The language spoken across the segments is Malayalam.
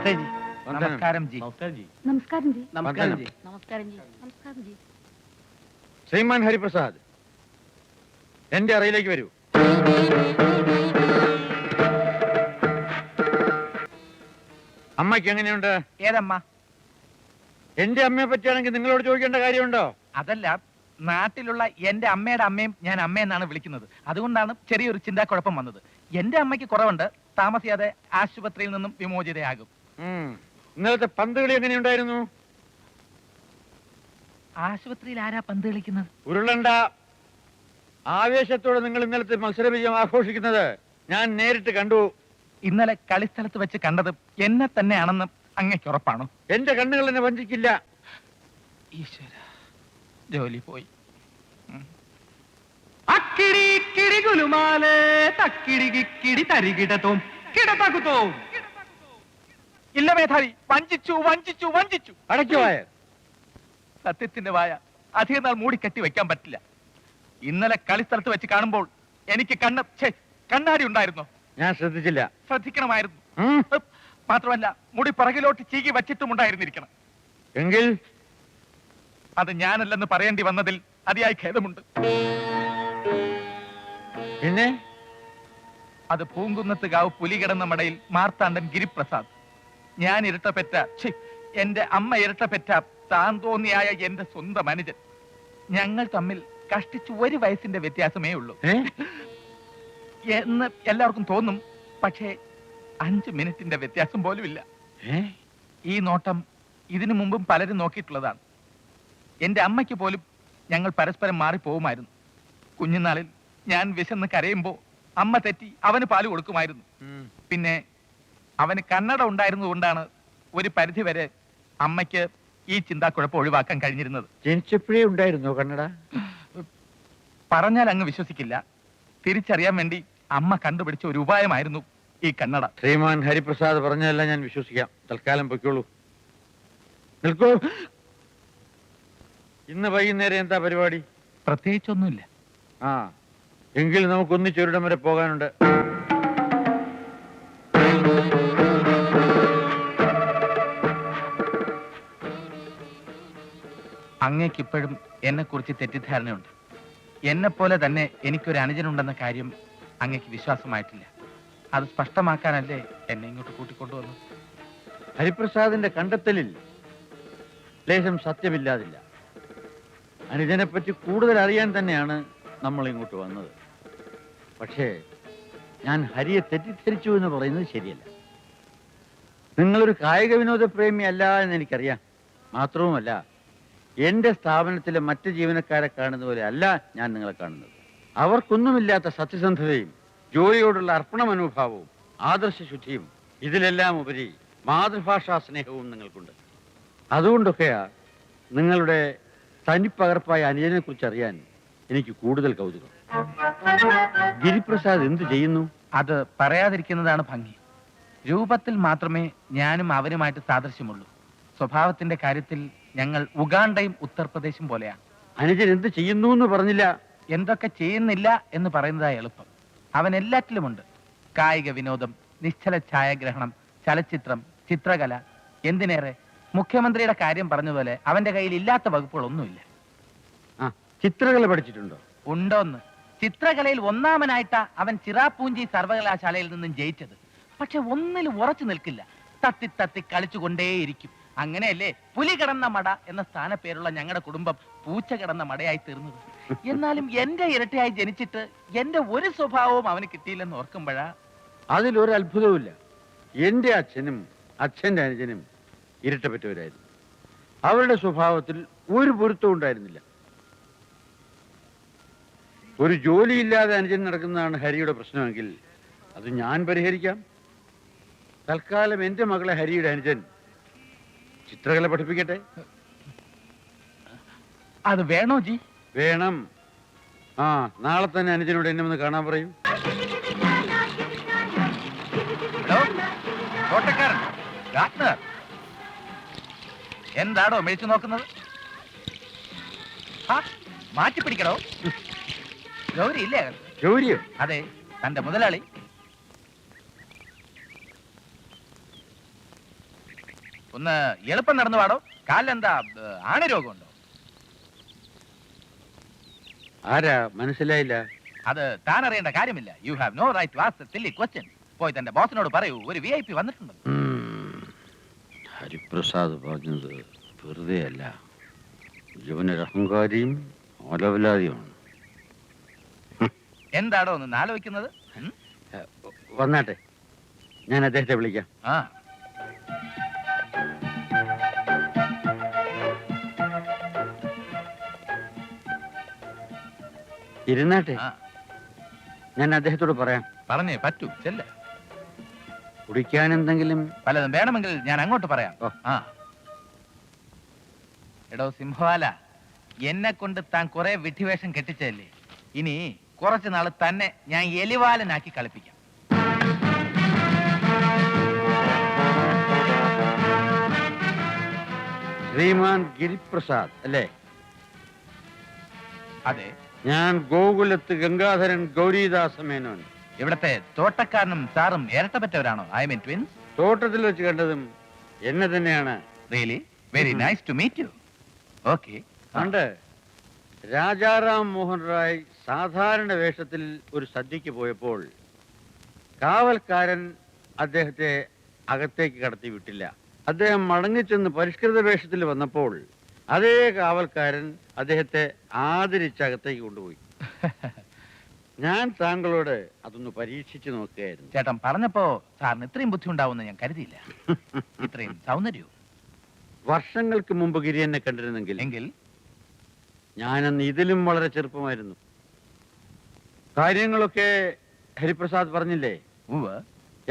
नमस्ते जी। നമസ്കാരം ജി. नमस्कार जी। നമസ്കാരം ജി. नमस्कार जी। നമസ്കാരം ജി. നമസ്കാരം ജി. ശ്രീമാൻ ഹരിപ്രസാദ്, എന്റെ അറയിലേക്ക് വരൂ. അമ്മയ്ക്ക് എങ്ങനെയുണ്ട്? ഏതമ്മ? എന്റെ അമ്മയെ പറ്റിയാണെങ്കിൽ നിങ്ങളോട് ചോദിക്കേണ്ട കാര്യമുണ്ടോ? അതല്ല, നാട്ടിലുള്ള എന്റെ അമ്മയുടെ അമ്മയും ഞാൻ അമ്മയെന്നാണ് വിളിക്കുന്നത്. അതുകൊണ്ടാണ് ചെറിയൊരു ചിന്താക്കുഴപ്പം വന്നത്. എന്റെ അമ്മയ്ക്ക് കുറവുണ്ട്, താമസിയാതെ ആശുപത്രിയിൽ നിന്നും വിമോചിതയാകും. ഇന്നലത്തെ പന്ത് കളി എങ്ങനെയുണ്ടായിരുന്നു? ആശുപത്രിയിൽ ആരാ പന്ത് കളിക്കുന്നത്? ഉരുളണ്ട. ആവേശത്തോടെ നിങ്ങൾ ഇന്നലത്തെ മത്സര വിജയം ആഘോഷിക്കുന്നത് ഞാൻ നേരിട്ട് കണ്ടു. ഇന്നലെ കളിസ്ഥലത്ത് വെച്ച് കണ്ടത് എന്നെ തന്നെയാണെന്ന് അങ്ങേക്ക് ഉറപ്പാണോ? എന്റെ കണ്ണുകൾ എന്നെ വഞ്ചിക്കില്ല. ഈശ്വര, ജോലി പോയി. ഇല്ല മേധാവി, വഞ്ചിച്ചു വഞ്ചിച്ചു വഞ്ചിച്ചു. അടയ്ക്കുവായ സത്യത്തിന്റെ വായ അധികം നാൾ മൂടിക്കെട്ടി വെക്കാൻ പറ്റില്ല. ഇന്നലെ കളിസ്ഥലത്ത് വെച്ച് കാണുമ്പോൾ എനിക്ക് കണ്ണാടി ഉണ്ടായിരുന്നോ? ഞാൻ ശ്രദ്ധിച്ചില്ല. ശ്രദ്ധിക്കണമായിരുന്നു. മാത്രമല്ല, മുടി പിറകിലോട്ട് ചീകി വച്ചിട്ടും ഉണ്ടായിരുന്നിരിക്കണം. എങ്കിൽ അത് ഞാനല്ലെന്ന് പറയേണ്ടി വന്നതിൽ അതിയായി ഖേദമുണ്ട്. പിന്നെ അത് പൂങ്കുന്നത്ത് കാവ് പുലി കിടന്ന മടയിൽ മാർത്താണ്ഡൻ ഗിരിപ്രസാദ്. ഞാൻ ഇരട്ടപ്പെട്ട എന്റെ അമ്മ ഇരട്ടപ്പെട്ട താൻ തോന്നിയായ എന്റെ സ്വന്തം അനുജൻ. ഞങ്ങൾ തമ്മിൽ കഷ്ടിച്ച് 1 വയസ്സിന്റെ വ്യത്യാസമേ ഉള്ളൂ എന്ന് എല്ലാവർക്കും തോന്നും. പക്ഷേ 5 മിനിറ്റിന്റെ വ്യത്യാസം പോലും ഇല്ല. ഈ നോട്ടം ഇതിനു മുമ്പും പലരും നോക്കിയിട്ടുള്ളതാണ്. എന്റെ അമ്മയ്ക്ക് പോലും ഞങ്ങൾ പരസ്പരം മാറിപ്പോവുമായിരുന്നു. കുഞ്ഞുനാളിൽ ഞാൻ വിശന്ന് കരയുമ്പോ അമ്മ തെറ്റി അവന് പാല് കൊടുക്കുമായിരുന്നു. പിന്നെ അവന് കന്നഡ ഉണ്ടായിരുന്നതുകൊണ്ടാണ് ഒരു പരിധിവരെ അമ്മയ്ക്ക് ഈ ചിന്താക്കുഴപ്പം ഒഴിവാക്കാൻ കഴിഞ്ഞിരുന്നത്. ജനിച്ചപ്പോഴേ ഉണ്ടായിരുന്നോ കന്നഡ? പറഞ്ഞാൽ അങ്ങ് വിശ്വസിക്കില്ല. തിരിച്ചറിയാൻ വേണ്ടി അമ്മ കണ്ടുപിടിച്ച ഒരു ഉപായമായിരുന്നു ഈ കന്നഡ. ശ്രീമാൻ ഹരിപ്രസാദ് പറഞ്ഞതെല്ലാം ഞാൻ വിശ്വസിക്കാം. തൽക്കാലം പൊയ്ക്കോളൂ. നിൽക്കൂ. ഇന്ന് വൈകുന്നേരം എന്താ പരിപാടി? പ്രത്യേകിച്ചൊന്നുമില്ല. എങ്കിൽ നമുക്കൊന്നിച്ചൊരിടം വരെ പോകാനുണ്ട്. അങ്ങേക്കിപ്പോഴും എന്നെ കുറിച്ച് തെറ്റിദ്ധാരണയുണ്ട്. എന്നെ പോലെ തന്നെ എനിക്കൊരു അനുജനുണ്ടെന്ന കാര്യം അങ്ങേക്ക് വിശ്വാസമായിട്ടില്ല. അത് സ്പഷ്ടമാക്കാനല്ലേ എന്നെ ഇങ്ങോട്ട് കൂട്ടിക്കൊണ്ടുവന്നു. ഹരിപ്രസാദിന്റെ കണ്ടെത്തലിൽ ലേശം സത്യമില്ലാതില്ല. അനുജനെ പറ്റി കൂടുതൽ അറിയാൻ തന്നെയാണ് നമ്മൾ ഇങ്ങോട്ട് വന്നത്. പക്ഷേ ഞാൻ ഹരിയെ തെറ്റിദ്ധരിച്ചു എന്ന് പറയുന്നത് ശരിയല്ല. നിങ്ങളൊരു കായിക വിനോദ പ്രേമി അല്ല എന്ന് എനിക്കറിയാം. മാത്രവുമല്ല, എന്റെ സ്ഥാപനത്തിലെ മറ്റ് ജീവനക്കാരെ കാണുന്ന പോലെ അല്ല ഞാൻ നിങ്ങളെ കാണുന്നത്. അവർക്കൊന്നുമില്ലാത്ത സത്യസന്ധതയും ജോലിയോടുള്ള അർപ്പണ മനോഭാവവും ആദർശശുദ്ധിയും ഇതിലെല്ലാം ഉപരി മാതൃഭാഷാ സ്നേഹവും നിങ്ങൾക്കുണ്ട്. അതുകൊണ്ടൊക്കെയാ നിങ്ങളുടെ തനിപ്പകർപ്പായ അനുജനെ കുറിച്ച് അറിയാൻ എനിക്ക് കൂടുതൽ കൗതുകം. ഗിരിപ്രസാദ് എന്തു ചെയ്യുന്നു? അത് പറയാതിരിക്കുന്നതാണ് ഭംഗി. രൂപത്തിൽ മാത്രമേ ഞാനും അവനുമായിട്ട് സാദൃശ്യമുള്ളൂ. സ്വഭാവത്തിന്റെ കാര്യത്തിൽ ഞങ്ങൾ ഉഗാണ്ടയും ഉത്തർപ്രദേശും പോലെയാണ്. അനുജൻ എന്ത് ചെയ്യുന്നു എന്ന് പറഞ്ഞില്ല. എന്തൊക്കെ ചെയ്യുന്നില്ല എന്ന് പറയുന്നതായി എളുപ്പം. അവൻ എല്ലാറ്റിലുമുണ്ട്. കായിക വിനോദം, നിശ്ചല ഛായാഗ്രഹണം, ചലച്ചിത്രം, ചിത്രകല, എന്തിനേറെ മുഖ്യമന്ത്രിയുടെ കാര്യം പറഞ്ഞതുപോലെ അവന്റെ കയ്യിൽ ഇല്ലാത്ത വകുപ്പുകളൊന്നുമില്ല. ചിത്രകല പഠിച്ചിട്ടുണ്ടോ? ഉണ്ടോന്ന്. ചിത്രകലയിൽ ഒന്നാമനായിട്ടാ അവൻ ചിറാപ്പൂഞ്ചി സർവകലാശാലയിൽ നിന്നും ജയിച്ചത്. പക്ഷെ ഒന്നിലും ഉറച്ചു നിൽക്കില്ല. തത്തി തത്തി കളിച്ചുകൊണ്ടേയിരിക്കും. അങ്ങനെയല്ലേ പുലി കിടന്ന മട എന്ന സ്ഥാനപ്പേരുള്ള ഞങ്ങളുടെ കുടുംബം പൂച്ച കിടന്ന മടയായി തീർന്നത്. എന്നാലും എന്റെ ഇരട്ടയായി ജനിച്ചിട്ട് എന്റെ ഒരു സ്വഭാവവും അവന് കിട്ടിയില്ലെന്ന് ഓർക്കുമ്പോഴാ. അതിലൊരു അത്ഭുതവുമില്ല. എന്റെ അച്ഛനും അച്ഛന്റെ അനുജനും ഇരട്ടപ്പെട്ടവരായിരുന്നു. അവരുടെ സ്വഭാവത്തിൽ ഒരു പൊരുത്തവും ഉണ്ടായിരുന്നില്ല. ഒരു ജോലിയില്ലാതെ അനുജൻ നടക്കുന്നതാണ് ഹരിയുടെ പ്രശ്നമെങ്കിൽ അത് ഞാൻ പരിഹരിക്കാം. തൽക്കാലം എന്റെ മകളെ ഹരിയുടെ അനുജൻ ചിത്രകല പഠിപ്പിക്കട്ടെ. അത് വേണോ ജി? വേണം. നാളെ തന്നെ അനുജനോട് എന്നെ ഒന്ന് കാണാൻ പറയൂ. എന്താടോ മേടിച്ചു നോക്കുന്നത്? മാറ്റിപ്പിടിക്കണോ? ഗൗരി ഇല്ലേ? ഗൗരിയോ? അതെ, തന്റെ മുതലാളി. ഒന്ന് എളുപ്പം നടന്നു പാടോ. കാലിലെന്താ ആണരോഗമുണ്ടോ? ആരാ മനസ്സിലായില്ല? അത് താൻ അറിയേണ്ട കാര്യമില്ല. You have no right to ask silly question. പോയി തന്റെ ബോസിനോട് പറയൂ, ഒരു VIP വന്നിട്ടുണ്ട്. ഹരിപ്രസാദ് പറഞ്ഞത് വെറുതെ അല്ല. ഇവനൊരു അഹങ്കാരിയും അലവലാതിയുമാണ്. എന്താടോ ഒന്ന് ആലോചിക്കുന്നത്? വന്നാട്ടെ, ഞാൻ അദ്ദേഹത്തെ വിളിക്കാം. ആ ഇരുന്നാട്ടെ, ആ, ഞാൻ അദ്ദേഹത്തോട് പറയാം. പറഞ്ഞേ പറ്റൂ. ചെല്ല. കുടിക്കാൻ എന്തെങ്കിലും? പലതും വേണമെങ്കിൽ ഞാൻ അങ്ങോട്ട് പറയാം. ഓ. ആ എടോ സിംഹവാല, എന്നെ കൊണ്ട് താൻ കുറെ വിഡ്ഢിവേഷം കെട്ടിച്ചതല്ലേ. ഇനി കുറച്ചു നാള് തന്നെ ഞാൻ എലിവാലനാക്കി കളിപ്പിക്കാം. ശ്രീമാൻ ഗിരിപ്രസാദ് അല്ലേ? അതെ, ഞാൻ ഗോകുലത്ത് ഗംഗാധരൻ ഗൗരീദാസ മേനോൻ. ഇവിടത്തെ തോട്ടക്കാരനും സാറും ഇരട്ടപ്പറ്റവരാണോ? I mean twins. തോട്ടത്തിൽ വെച്ച് കണ്ടതും എന്നെ തന്നെയാണ്. Really? Very nice to meet you. Okay. പണ്ട് രാജാറാം മോഹൻ റായ് സാധാരണ വേഷത്തിൽ ഒരു സദ്യക്ക് പോയപ്പോൾ കാവൽക്കാരൻ അദ്ദേഹത്തെ അകത്തേക്ക് കടത്തി വിട്ടില്ല. അദ്ദേഹം മടങ്ങിച്ചെന്ന് പരിഷ്കൃത വേഷത്തിൽ വന്നപ്പോൾ അതേ കാവൽക്കാരൻ അദ്ദേഹത്തെ ആദരിച്ച് അകത്തേക്ക് കൊണ്ടുപോയി. ഞാൻ താങ്കളോട് അതൊന്ന് പരീക്ഷിച്ചു നോക്കുകയായിരുന്നു. ചേട്ടൻ പറഞ്ഞപ്പോ സാറിന് ഇത്രയും ബുദ്ധി ഉണ്ടാവുമെന്ന് ഞാൻ കരുതിയില്ല. ഇത്രയും സൗന്ദര്യവും. വർഷങ്ങൾക്ക് മുമ്പ് ഗിരി എന്നെ കണ്ടിരുന്നെങ്കിൽ എങ്കിൽ ഞാനന്ന് ഇതിലും വളരെ ചെറുപ്പമായിരുന്നു. കാര്യങ്ങളൊക്കെ ഹരിപ്രസാദ് പറഞ്ഞില്ലേ? ഉവ്വ്.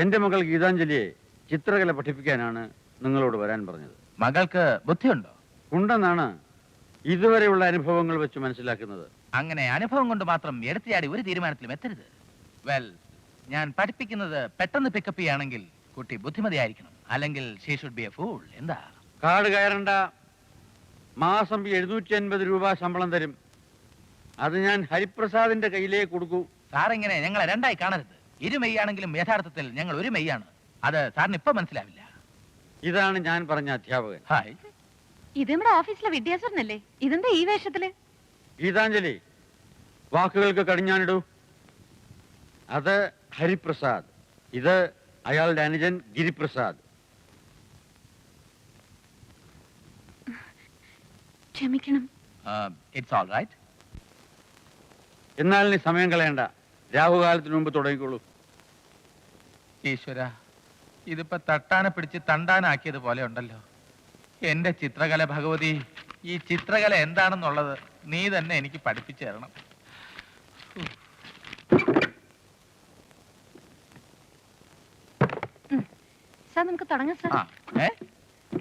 എന്റെ മകൾ ഗീതാഞ്ജലിയെ ചിത്രകല പഠിപ്പിക്കാനാണ് നിങ്ങളോട് വരാൻ പറഞ്ഞത്. മകൾക്ക് ബുദ്ധിയുണ്ടോ? ഉണ്ടെന്നാണ് ഇതുവരെയുള്ള അനുഭവങ്ങൾ വെച്ച് മനസ്സിലാക്കുന്നത്. അങ്ങനെ അനുഭവം കൊണ്ട് മാത്രം എടുത്തിയാടി ഒരു തീരുമാനത്തിലും എത്തരുത്. വെൽ, ഞാൻ പഠിപ്പിക്കുന്നത് പെട്ടെന്ന് പിക്കപ്പ് ചെയ്യുകയാണെങ്കിൽ കുട്ടി ബുദ്ധിമതിയായിരിക്കണം. അല്ലെങ്കിൽ she should be A fool. എന്താ? കാട് കയറണ്ട. മാസം 750 രൂപ ശമ്പളം തരും. അത് ഞാൻ ഹരിപ്രസാദിന്റെ കയ്യിലേക്ക് കൊടുക്കൂ. സാറിങ്ങനെ ഞങ്ങളെ രണ്ടായി കാണരുത്. ഇരുമെയ്യാണെങ്കിലും യഥാർത്ഥത്തിൽ ഞങ്ങൾ ഒരു മെയ്യാണ്. അത് സാറിന് ഇപ്പൊ മനസ്സിലാവില്ല. ഇതാണ് ഞാൻ പറഞ്ഞ അധ്യാപകൻ. ഹായ്. ഇത് നമ്മുടെ ഓഫീസിലെ വിദ്യാസരനല്ലേ? ഇതെന്താ ഈ വേഷത്തില്? ഗീതാഞ്ജലി, വാക്കുകൾക്ക് കടിഞ്ഞാനിടൂ. അത് ഹരിപ്രസാദ്, ഇത് അയാളുടെ അനുജൻ ഗിരിപ്രസാദ്. ക്ഷമിക്കണം. It's all right. എന്നാൽ നീ സമയം കളയണ്ട, രാഹുകാലത്തിന് മുമ്പ് തുടങ്ങിക്കോളൂ. ഈശ്വര, ഇതിപ്പോ തട്ടാനെ പിടിച്ച് തണ്ടാനാക്കിയത് പോലെ ഉണ്ടല്ലോ. എന്റെ ചിത്രകല ഭഗവതി, ഈ ചിത്രകല എന്താണെന്നുള്ളത് നീ തന്നെ എനിക്ക് പഠിപ്പിച്ചു തരണം. സാർ നമുക്ക് തുടങ്ങാം സാർ. ആ, ഏ?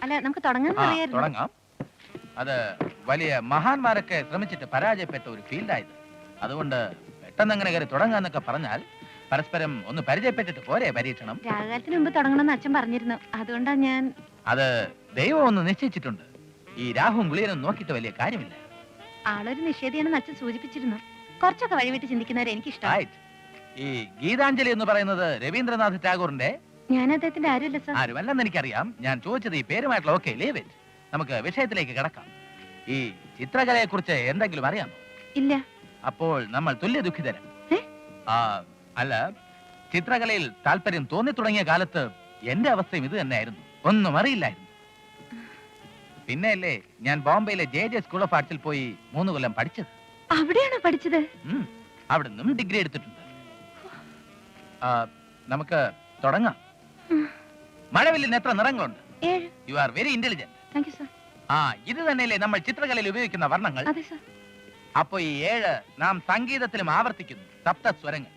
അല്ല, നമുക്ക് തുടങ്ങാൻ ആ, അറിയായിരുന്നു. തുടങ്ങാം. അത് വലിയ മഹാന്മാരൊക്കെ ശ്രമിച്ചിട്ട് പരാജയപ്പെട്ട ഒരു ഫീൽഡായത്. അതുകൊണ്ട് പെട്ടെന്ന് അങ്ങനെ കയറി തുടങ്ങാന്നൊക്കെ പറഞ്ഞാൽ പരസ്പരം ഒന്ന് പരിചയപ്പെട്ടിട്ട് പോരെ പരീക്ഷണം. രാഹുകാലത്തിന് മുമ്പ് തുടങ്ങണമെന്ന് അച്ഛൻ പറഞ്ഞിരുന്നു. അതുകൊണ്ടാ ഞാൻ. അത് ദൈവം ഒന്ന് നിശ്ചയിച്ചിട്ടുണ്ട്. ഈ രാഹുവും ഗുളിയനും നോക്കിയിട്ട് വലിയ കാര്യമില്ല. ആളൊരു നിഷേധിയാണെന്ന് അച്ഛൻ സൂചിപ്പിച്ചിരുന്നു. കുറച്ചൊക്കെ വഴിവിട്ട് ചിന്തിക്കുന്നവരെ എനിക്കിഷ്ടം. Right. ഈ ഗീതാഞ്ജലി എന്ന് പറയുന്നത് രവീന്ദ്രനാഥ് ടാഗോറിന്റെ ഞാൻ അദ്ദേഹത്തിന്റെ ആരുമല്ല സാർ. ആരുമല്ലെന്ന് എനിക്കറിയാം. ഞാൻ ചോദിച്ചത് ഈ പേരുമായിട്ടുള്ള. Okay, leave it. നമുക്ക് വിഷയത്തിലേക്ക് കിടക്കാം. ഈ ചിത്രകലയെ കുറിച്ച് എന്തെങ്കിലും അറിയാമോ? ഇല്ല. അപ്പോൾ നമ്മൾ തുല്യ ദുഃഖിതരം. ഏ? അല്ല, ചിത്രകലയിൽ താല്പര്യം തോന്നി തുടങ്ങിയ കാലത്ത് എന്റെ അവസ്ഥയും ഇത് തന്നെയായിരുന്നു. ഒന്നും അറിയില്ലായിരുന്നു. പിന്നെയല്ലേ ഞാൻ ബോംബെയിലെ JJ സ്കൂൾ ഓഫ് ആർട്സിൽ പോയി 3 കൊല്ലം പഠിച്ചത്. അവിടെയാണോ പഠിച്ചത്? അവിടെ നിന്നും ഡിഗ്രി എടുത്തിട്ടുണ്ട്. നമുക്ക് തുടങ്ങാം. മഴവില്ലിന് എത്ര നിറങ്ങളുണ്ട്? 7. You are very intelligent. Thank you sir. ഇത് തന്നെയല്ലേ നമ്മൾ ചിത്രകലയിൽ ഉപയോഗിക്കുന്ന വർണ്ണങ്ങൾ? അതെ സാർ. അപ്പൊ ഈ 7 നാം സംഗീതത്തിലും ആവർത്തിക്കുന്നു. സപ്തസ്വരങ്ങൾ.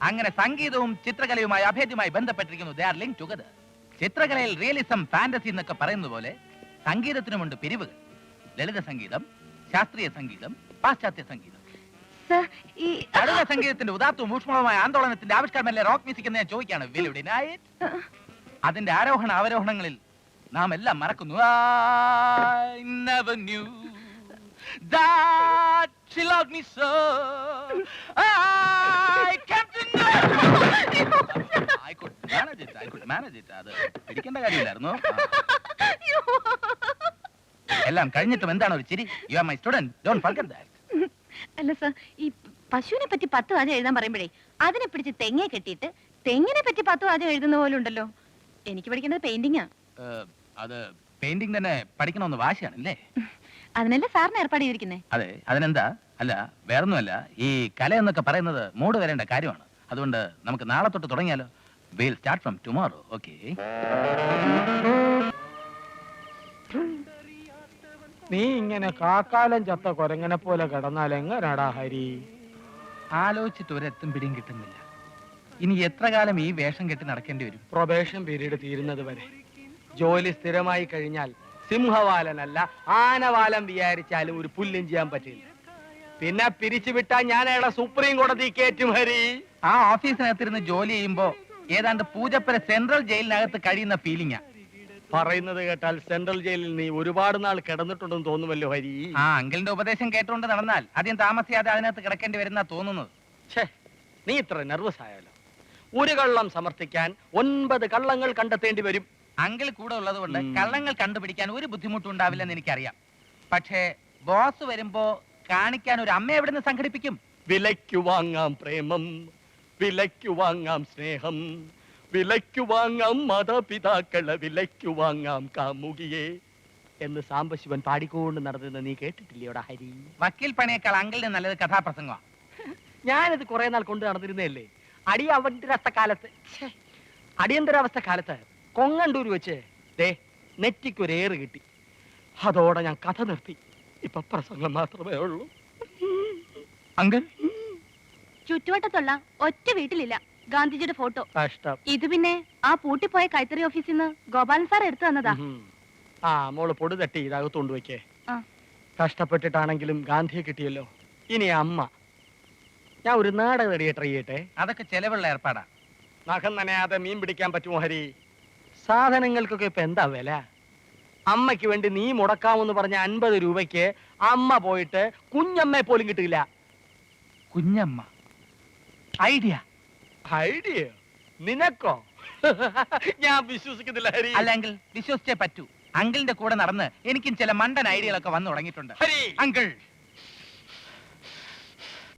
അങ്ങനെ സംഗീതവും ചിത്രകലയുമായി അഭേദ്യമായി ബന്ധപ്പെട്ടിരിക്കുന്നു. They are linked together. ചിത്രകലയിൽ റിയലിസം, ഫാന്റസി എന്നൊക്കെ പറയുന്നത് പോലെ സംഗീതത്തിനുമുണ്ട് പിരിവുകൾ. ലളിത സംഗീതം, ശാസ്ത്രീയ സംഗീതം, പാശ്ചാത്യ സംഗീതം. സാർ, ഈ ചടുല സംഗീതത്തിന്റെ ഉദാത്തവും ഊഷ്മളമായ ആന്തോളനത്തിന്റെ ആവിഷ്കാരമല്ലേ റോക്ക് മ്യൂസിക് എന്ന് ഞാൻ ചോദിക്കാണ്. Will you deny it? അതിന്റെ ആരോഹണ അവരോഹണങ്ങളിൽ നാം എല്ലാം മറക്കുന്നു. I never knew that she loved me so. I came to know. I could manage it. അത് പിടിക്കേണ്ട കാര്യമില്ലായിരുന്നു. എല്ലാം കഴിഞ്ഞിട്ടും എന്താണ് ഒരു ചിരി? You are my student, don't forget that. അല്ല സർ, ഈ പശുവിനെ പറ്റി 10 വാചകം എഴുതാൻ പറയുമ്പോഴേ അതിനെ പിടിച്ച് തെങ്ങെ കെട്ടിയിട്ട് തെങ്ങിനെ പറ്റി 10 വാചകം എഴുതുന്ന പോലെ ഉണ്ടല്ലോ. എനിക്ക് പഠിക്കുന്നത് പെയിന്റിങ്ങാ. അത് പെയിന്റിംഗ് തന്നെ പഠിക്കണമെന്ന് വാശിയാണല്ലേ? അതിനല്ലേ സാറിന് ഏർപ്പാട് ചെയ്തിരിക്കുന്നേ? അതെ, അതിനെന്താ? അല്ല, വേറൊന്നുമല്ല, ഈ കല എന്നൊക്കെ പറയുന്നത് മൂഡ് വരേണ്ട കാര്യമാണ്. അതുകൊണ്ട് നമുക്ക് നാളെ തൊട്ട് തുടങ്ങിയാലോ? Will start from tomorrow. Okay? നീ ഇങ്ങനെ കാക്കാലം ചത്ത കൊരങ്ങനെ പോലെ കിടന്നാൽ എങ്ങനാടാ ഹരി? ആലോചിച്ചിട്ട് ഒരെത്തും പിടിയും കിട്ടുന്നില്ല. ഇനി എത്ര കാലം ഈ വേഷം കെട്ടി നടക്കേണ്ടി വരും? പ്രൊബേഷൻ പീരീഡ് തീരുന്നത് വരെ. ജോലി സ്ഥിരമായി കഴിഞ്ഞാൽ സിംഹവാലനല്ല ആനവാലം വിചാരിച്ചാലും ഒരു പുല്ലും ചെയ്യാൻ പറ്റില്ല. പിന്നെ പിരിച്ചുവിട്ടാ ഞാൻ അയാളെ സുപ്രീം കോടതി കയറ്റും ഹരി. ആ ഓഫീസിനകത്തിരുന്ന് ജോലി ചെയ്യുമ്പോ ഏതാണ്ട് പൂജപ്പുര സെൻട്രൽ ജയിലിനകത്ത് കഴിയുന്ന ഫീലിംഗാ. പറയുന്നത് കേട്ടാൽ സെൻട്രൽ ജയിലിൽ നീ ഒരുപാട് നാൾ കിടന്നിട്ടുണ്ടെന്ന് തോന്നുമല്ലോ ഹരി. ആ അങ്കിളിന്റെ ഉപദേശം കേട്ടുകൊണ്ട് നടന്നാൽ ആദ്യം താമസിയാതെ അതിനകത്ത് കിടക്കേണ്ടി വരുന്ന തോന്നുന്നത്. ഛേ, നീ ഇത്ര നെർവസ് ആയാലോ? ഒരു കള്ളം സമർത്ഥിക്കാൻ 9 കള്ളങ്ങൾ കണ്ടെത്തേണ്ടി വരും. അങ്കിൾ കൂടെ ഉള്ളത് കൊണ്ട് കള്ളങ്ങൾ കണ്ടുപിടിക്കാൻ ഒരു ബുദ്ധിമുട്ടും ഉണ്ടാവില്ലെന്ന് എനിക്കറിയാം. പക്ഷേ ബോസ് വരുമ്പോ കാണിക്കാൻ ഒരു അമ്മ എവിടെ നിന്ന് സംഘടിപ്പിക്കും? വിലയ്ക്കു വാങ്ങാം പ്രേമം, വിലയ്ക്കു വാങ്ങാം സ്നേഹം, വിലയ്ക്കു വാങ്ങാം മാതാപിതാക്കളെ, വിലയ്ക്കു വാങ്ങാം കാമുകിയെ എന്ന് സാംബശിവൻ പാടിക്കൊണ്ട് നടന്നത് നീ കേട്ടിട്ടില്ലയോടാ ഹരി? വക്കീൽ പണിയേക്കാൾ അങ്കിളിന് നല്ലത് കഥാപ്രസംഗമാണ്. ഞാനിത് കുറെ നാൾ കൊണ്ട് നടന്നിരുന്നല്ലേ. അടിയന്തരാവസ്ഥ കാലത്ത് കൊങ്ങണ്ടൂർ വെച്ച് ദേ നെറ്റിക്കൊരേറ് കിട്ടി. അതോടെ ഞാൻ കഥ നിർത്തി. ഇപ്പൊ പ്രസംഗം മാത്രമേ ഉള്ളൂ. അങ്കിൾ, ചുറ്റുവട്ടത്തുള്ള ഒറ്റ വീട്ടിലില്ല ഗാന്ധിജിയുടെ ഫോട്ടോ. കഷ്ടം. ഇത് പിന്നെ ആ പൂട്ടിപ്പോയ കൈത്തറി ഓഫീസിൽ നിന്ന് ഗോപാലൻ സാർ എടുത്തു തന്നതാ. ആ മോള് പൊടി തട്ടി ഇതകത്ത് കൊണ്ടുവയ്ക്കേ. ആ. കഷ്ടപ്പെട്ടിട്ടാണെങ്കിലും ഗാന്ധിയെ കിട്ടിയല്ലോ. ഇനി അമ്മ, ഞാൻ ഒരു നാടകം ട്രൈ ചെയ്യട്ടെ. അതൊക്കെ ചെലവുള്ള ഏർപ്പാടാ. നഖം നനയാതെ മീൻ പിടിക്കാൻ പറ്റുമോ ഹരി? സാധനങ്ങൾക്കൊക്കെ ഇപ്പൊ എന്താ വില? അമ്മയ്ക്ക് വേണ്ടി നീ മുടക്കാമെന്ന് പറഞ്ഞ 50 രൂപയ്ക്ക് അമ്മ പോയിട്ട് കുഞ്ഞമ്മയെ പോലും കിട്ടില്ല. കുഞ്ഞമ്മ ഐഡിയ. ഐഡിയ നിനക്കോ? ഞാൻ വിശ്വസിക്കുന്നില്ല ഹരി. അല്ല അങ്കിൾ, വിശ്വസിച്ചേ പറ്റൂ. അങ്കിളിന്റെ കൂടെ നടന്ന് എനിക്കും ചില മണ്ടൻ ഐഡിയകളൊക്കെ വന്നു തുടങ്ങിയിട്ടുണ്ട്. ഹരി, അങ്കിൾ